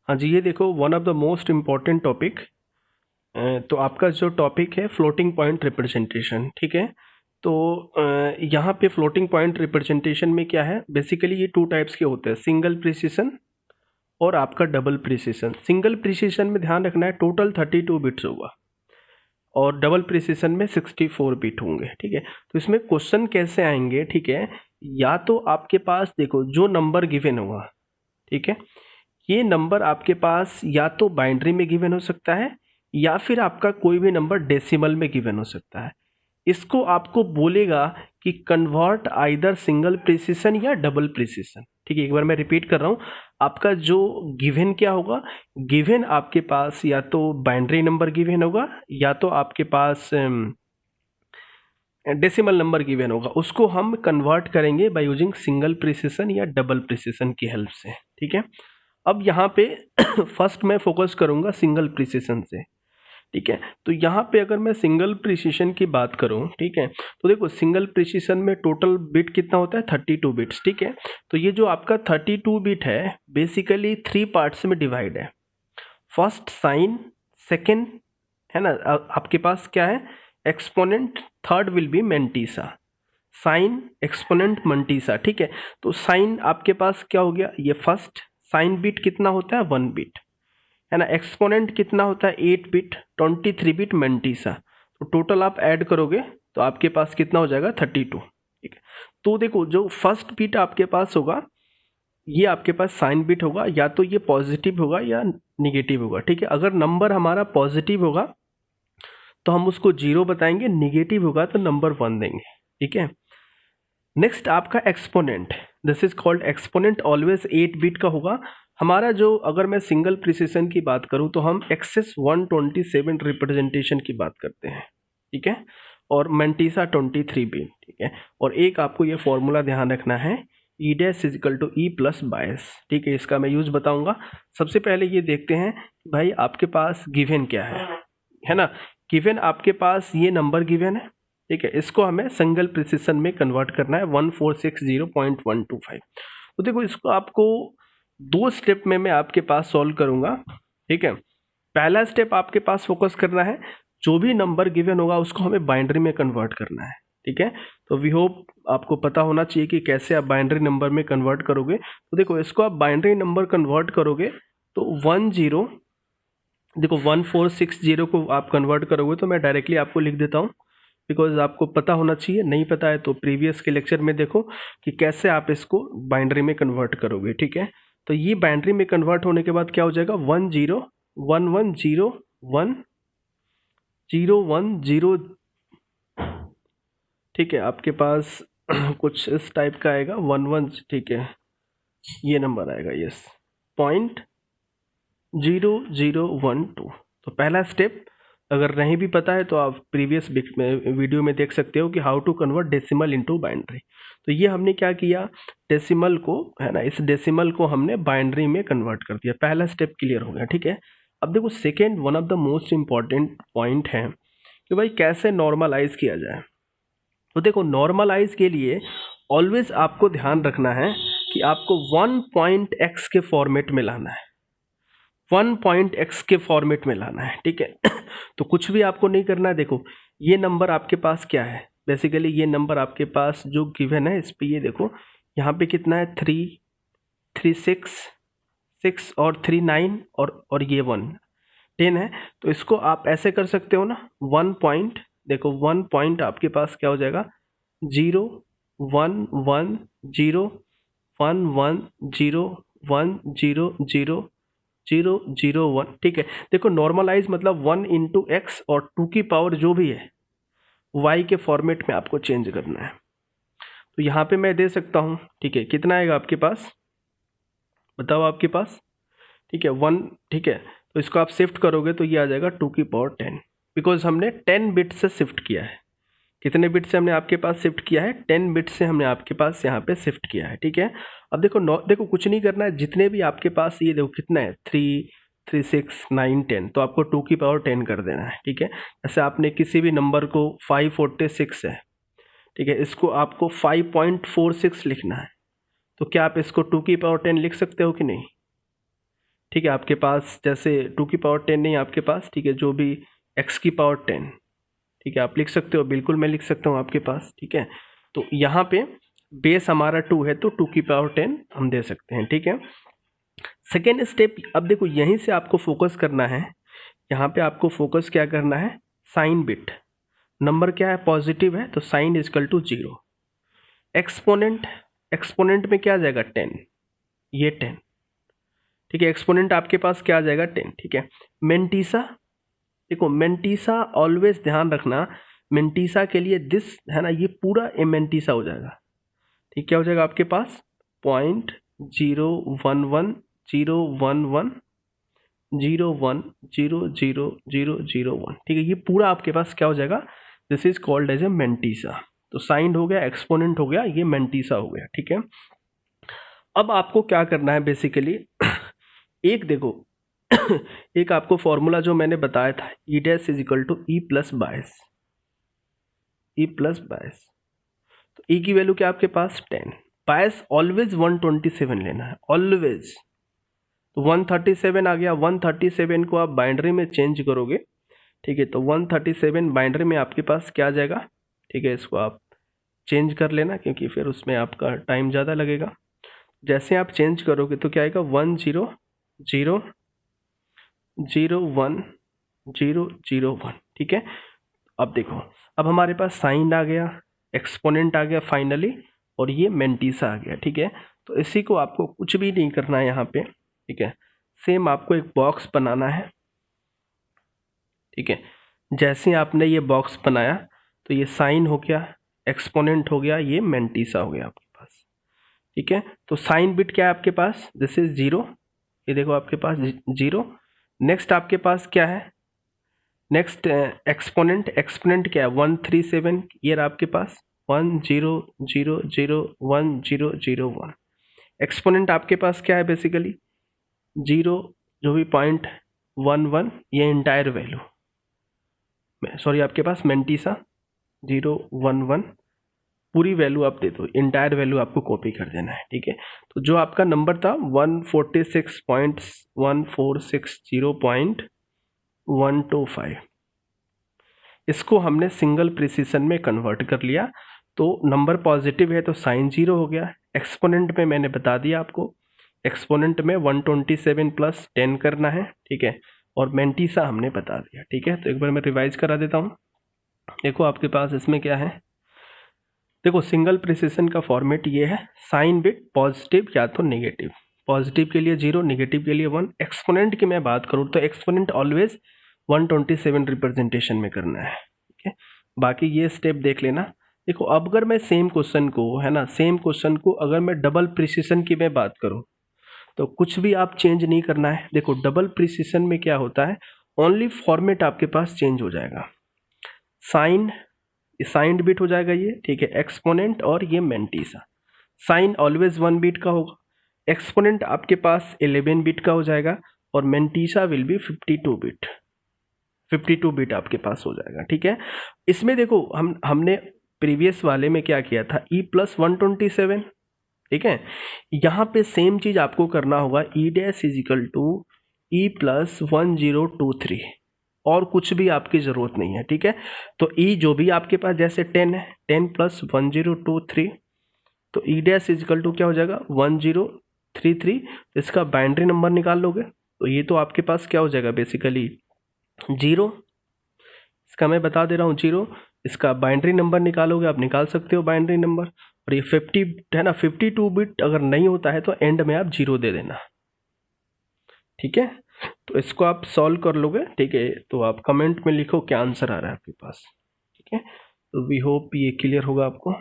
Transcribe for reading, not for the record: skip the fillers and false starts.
हाँ जी, ये देखो one of the most important topic. तो आपका जो टॉपिक है फ्लोटिंग पॉइंट रिप्रेजेंटेशन, ठीक है। तो यहाँ पे फ्लोटिंग पॉइंट रिप्रेजेंटेशन में क्या है, बेसिकली ये टू टाइप्स के होते हैं, सिंगल प्रिसिशन और आपका डबल प्रिसिशन। सिंगल प्रिसिशन में ध्यान रखना है टोटल 32 बिट्स होगा और डबल प्रिसिशन में 64 बिट होंगे, ठीक है। तो इसमें क्वेश्चन कैसे आएंगे, ठीक है, या तो आपके पास देखो जो नंबर गिवन होगा, ठीक है, ये नंबर आपके पास या तो बाइनरी में गिवन हो सकता है या फिर आपका कोई भी नंबर डेसिमल में गिवन हो सकता है। इसको आपको बोलेगा कि कन्वर्ट आइदर सिंगल प्रिसिशन या डबल प्रिसिशन, ठीक है। एक बार मैं रिपीट कर रहा हूँ, आपका जो गिवन क्या होगा, गिवन आपके पास या तो बाइनरी नंबर गिवन होगा या तो आपके पास डेसिमल नंबर गिवन होगा, उसको हम कन्वर्ट करेंगे बाय यूजिंग सिंगल प्रिसिशन या डबल प्रिसिशन की हेल्प से, ठीक है। अब यहाँ पे फर्स्ट मैं फोकस करूँगा सिंगल प्रिसिशन से, ठीक है। तो यहाँ पे अगर मैं सिंगल प्रिसिशन की बात करूँ, ठीक है, तो देखो सिंगल प्रिसिशन में टोटल बिट कितना होता है, 32 बिट्स, ठीक है। तो ये जो आपका 32 बिट है बेसिकली 3 पार्ट्स में डिवाइड है। फर्स्ट साइन, सेकेंड है ना, आपके पास क्या है exponent, third will be mantissa, sign exponent mantissa, ठीक है। तो साइन आपके पास क्या हो गया, ये फर्स्ट साइन बिट कितना होता है 1 बिट, है ना। एक्सपोनेंट कितना होता है 8 बिट, 23 बिट मेंटीसा। तो टोटल आप ऐड करोगे तो आपके पास कितना हो जाएगा 32, ठीक है। तो देखो जो फर्स्ट बिट आपके पास होगा ये आपके पास साइन बिट होगा, या तो ये पॉजिटिव होगा या निगेटिव होगा, ठीक है। अगर नंबर हमारा पॉजिटिव होगा तो हम उसको 0 बताएंगे, निगेटिव होगा तो नंबर 1 देंगे, ठीक है। नेक्स्ट आपका exponent, this is called exponent, always 8 bit का होगा हमारा। जो अगर मैं सिंगल प्रिसिशन की बात करूं तो हम एक्सेस 127 रिप्रेजेंटेशन की बात करते हैं, ठीक है, और मेंटीसा 23 बिट, ठीक है। और एक आपको ये फॉर्मूला ध्यान रखना है, E dash is equal to E plus bias, ठीक है। इसका मैं यूज बताऊंगा। सबसे पहले ये देखते हैं भाई आपके पास गिवन क्या है ना। गिवन आपके पास ये नंबर गिवन है, ठीक है, इसको हमें सिंगल प्रिसिशन में कन्वर्ट करना है 1460.125। तो देखो इसको आपको 2 स्टेप में मैं आपके पास सॉल्व करूंगा, ठीक है। पहला स्टेप आपके पास फोकस करना है, जो भी नंबर गिवन होगा उसको हमें बाइनरी में कन्वर्ट करना है, ठीक है। तो वी होप आपको पता होना चाहिए कि कैसे आप बाइनरी नंबर में कन्वर्ट करोगे। तो देखो इसको आप बाइनरी नंबर कन्वर्ट करोगे तो 10, देखो 1460 को आप कन्वर्ट करोगे तो मैं डायरेक्टली आपको लिख देता हूँ, बिकॉज आपको पता होना चाहिए, नहीं पता है तो प्रीवियस के लेक्चर में देखो कि कैसे आप इसको बाइनरी में कन्वर्ट करोगे, ठीक है। तो ये बाइनरी में कन्वर्ट होने के बाद क्या हो जाएगा 1011010101, ठीक है। आपके पास कुछ इस टाइप का आएगा 11, ठीक है, ये नंबर आएगा, यस, 0.0012। तो पहला स्टेप अगर नहीं भी पता है तो आप प्रीवियस वीडियो में देख सकते हो कि how to convert decimal into binary. तो ये हमने क्या किया, डेसिमल को, है ना, इस डेसिमल को हमने बाइनरी में कन्वर्ट कर दिया, पहला स्टेप क्लियर हो गया, ठीक है। अब देखो second one of the most important point है कि भाई कैसे नॉर्मलाइज किया जाए। तो देखो नॉर्मलाइज के लिए ऑलवेज आपको ध्यान रखना है कि आपको 1.x के फॉर्मेट में लाना है, 1.x के फॉर्मेट में लाना है, ठीक है। तो कुछ भी आपको नहीं करना है। देखो ये नंबर आपके पास क्या है, बेसिकली ये नंबर आपके पास जो गिवन है इस पे ये देखो यहाँ पे कितना है 3 6 और 3 9 और ये 1 10 है। तो इसको आप ऐसे कर सकते हो ना, 1 पॉइंट, देखो 1 पॉइंट आपके पास क्या हो जाएगा 0 1 1 0 1 1 0 1 0 0 0 0 1, ठीक है। देखो नॉर्मलाइज मतलब 1 इंटू एक्स और 2 की पावर जो भी है y के फॉर्मेट में आपको चेंज करना है। तो यहाँ पे मैं दे सकता हूँ, ठीक है, कितना आएगा आपके पास, बताओ आपके पास, ठीक है 1, ठीक है। तो इसको आप शिफ्ट करोगे तो ये आ जाएगा 2 की पावर 10, बिकॉज हमने 10 बिट से शिफ्ट किया है। कितने बिट से हमने आपके पास शिफ्ट किया है, 10 बिट से हमने आपके पास यहाँ पे शिफ्ट किया है, ठीक है। अब देखो देखो कुछ नहीं करना है, जितने भी आपके पास ये देखो कितना है 3 3 6 9 10, तो आपको 2 की पावर 10 कर देना है, ठीक है। जैसे आपने किसी भी नंबर को 546 है, ठीक है, इसको आपको 5.46 लिखना है, तो क्या आप इसको 2 की पावर 10 लिख सकते हो कि नहीं, ठीक है, आपके पास जैसे 2 की पावर 10 नहीं आपके पास, ठीक है, जो भी x की पावर 10, ठीक है, आप लिख सकते हो, बिल्कुल मैं लिख सकता हूँ आपके पास, ठीक है। तो यहाँ पे बेस हमारा 2 है तो 2 की पावर 10 हम दे सकते हैं, ठीक है। सेकेंड स्टेप, अब देखो यहीं से आपको फोकस करना है, यहाँ पे आपको फोकस क्या करना है, साइन बिट, नंबर क्या है, पॉजिटिव है तो sign equal to 0, exponent, exponent में क्या आ जाएगा 10, ये 10, ठीक है, एक्सपोनेंट आपके पास क्या आ जाएगा 10, ठीक है। मेंटीसा, देखो मेंटीसा ऑलवेज ध्यान रखना, मेंटीसा के लिए दिस है ना, ये पूरा मेंटीसा हो जाएगा, ठीक, क्या हो जाएगा आपके पास 0.011010000001, ठीक है, ये पूरा आपके पास क्या हो जाएगा, this is called as a mantissa. तो साइन हो गया, एक्सपोनेंट हो गया, ये मेंटीसा हो गया, ठीक है। अब आपको क्या करना है बेसिकली, एक देखो एक आपको फॉर्मूला जो मैंने बताया था, E dash is equal to E plus bias, E plus bias, तो ई की वैल्यू क्या आपके पास 10, बायस ऑलवेज 127 लेना है, ऑलवेज, तो 137 आ गया, 137 को आप बाइनरी में चेंज करोगे, ठीक है, तो 137 बाइनरी में आपके पास क्या आ जाएगा, ठीक है, इसको आप चेंज कर लेना क्योंकि फिर उसमें आपका टाइम ज़्यादा लगेगा। जैसे आप चेंज करोगे तो क्या आएगा 10001001, ठीक है। अब देखो, अब हमारे पास साइन आ गया, एक्सपोनेंट आ गया फाइनली, और ये मेंटीसा आ गया, ठीक है। तो इसी को आपको कुछ भी नहीं करना है यहाँ पे, ठीक है, सेम आपको एक बॉक्स बनाना है, ठीक है। जैसे आपने ये बॉक्स बनाया तो ये साइन हो गया, एक्सपोनेंट हो गया, ये मेंटीसा हो गया आपके पास, ठीक है। तो साइन बिट क्या है आपके पास, दिस इज 0, ये देखो आपके पास 0। नेक्स्ट आपके पास क्या है, नेक्स्ट एक्सपोनेंट, एक्सपोनेंट क्या है 137, ये रहा आपके पास 10001001, एक्सपोनेंट आपके पास क्या है बेसिकली 0, जो भी 0.11, ये इंटायर वैल्यू, सॉरी आपके पास मेंटीसा 011, पूरी वैल्यू आप दे दो, इंटायर वैल्यू आपको कॉपी कर देना है, ठीक है। तो जो आपका नंबर था 146.1460.125, इसको हमने सिंगल प्रिसीशन में कन्वर्ट कर लिया, तो नंबर पॉजिटिव है तो साइन 0 हो गया, एक्सपोनेंट में मैंने बता दिया आपको, एक्सपोनेंट में 127 प्लस 10 करना है, ठीक है, और मेंटीसा हमने बता दिया, ठीक है। तो एक बार मैं रिवाइज करा देता हूँ, देखो आपके पास इसमें क्या है, देखो सिंगल प्रिसीशन का फॉर्मेट ये है, साइन बिट पॉजिटिव या तो नेगेटिव, पॉजिटिव के लिए 0, नेगेटिव के लिए 1, एक्सपोनेंट की मैं बात करूँ तो एक्सपोनेंट ऑलवेज 127 रिप्रेजेंटेशन में करना है, ठीक है। बाकी ये स्टेप देख लेना। देखो अब अगर मैं सेम क्वेश्चन को, है ना, सेम क्वेश्चन को अगर मैं डबल प्रिसीशन की मैं बात करूँ तो कुछ भी आप चेंज नहीं करना है। देखो डबल प्रिसीशन में क्या होता है, ओनली फॉर्मेट आपके पास चेंज हो जाएगा, साइन, साइंड बिट हो जाएगा ये, ठीक है, एक्सपोनेंट और ये मेंटीसा, साइन ऑलवेज 1 बिट का होगा, एक्सपोनेंट आपके पास 11 बिट का हो जाएगा, और mantissa will be 52 bit, 52 bit आपके पास हो जाएगा, ठीक है। इसमें देखो हमने प्रीवियस वाले में क्या किया था, ई प्लस 127, ठीक है, यहाँ पे सेम चीज आपको करना होगा, E dash is equal to E plus 1023, और कुछ भी आपकी ज़रूरत नहीं है, ठीक है। तो ई जो भी आपके पास जैसे 10 है, 10 प्लस 1023, तो ई डैश इजिकल टू क्या हो जाएगा 1033, इसका बाइनरी नंबर निकाल लोगे तो ये तो आपके पास क्या हो जाएगा बेसिकली 0, इसका मैं बता दे रहा हूँ 0, इसका बाइनरी नंबर निकालोगे, आप निकाल सकते हो बाइनरी नंबर, और ये 50 है ना, 52 बिट अगर नहीं होता है तो एंड में आप 0 दे देना, ठीक है। तो इसको आप सॉल्व कर लोगे, ठीक है, तो आप कमेंट में लिखो क्या आंसर आ रहा है आपके पास, ठीक है। तो वी होप ये क्लियर होगा आपको।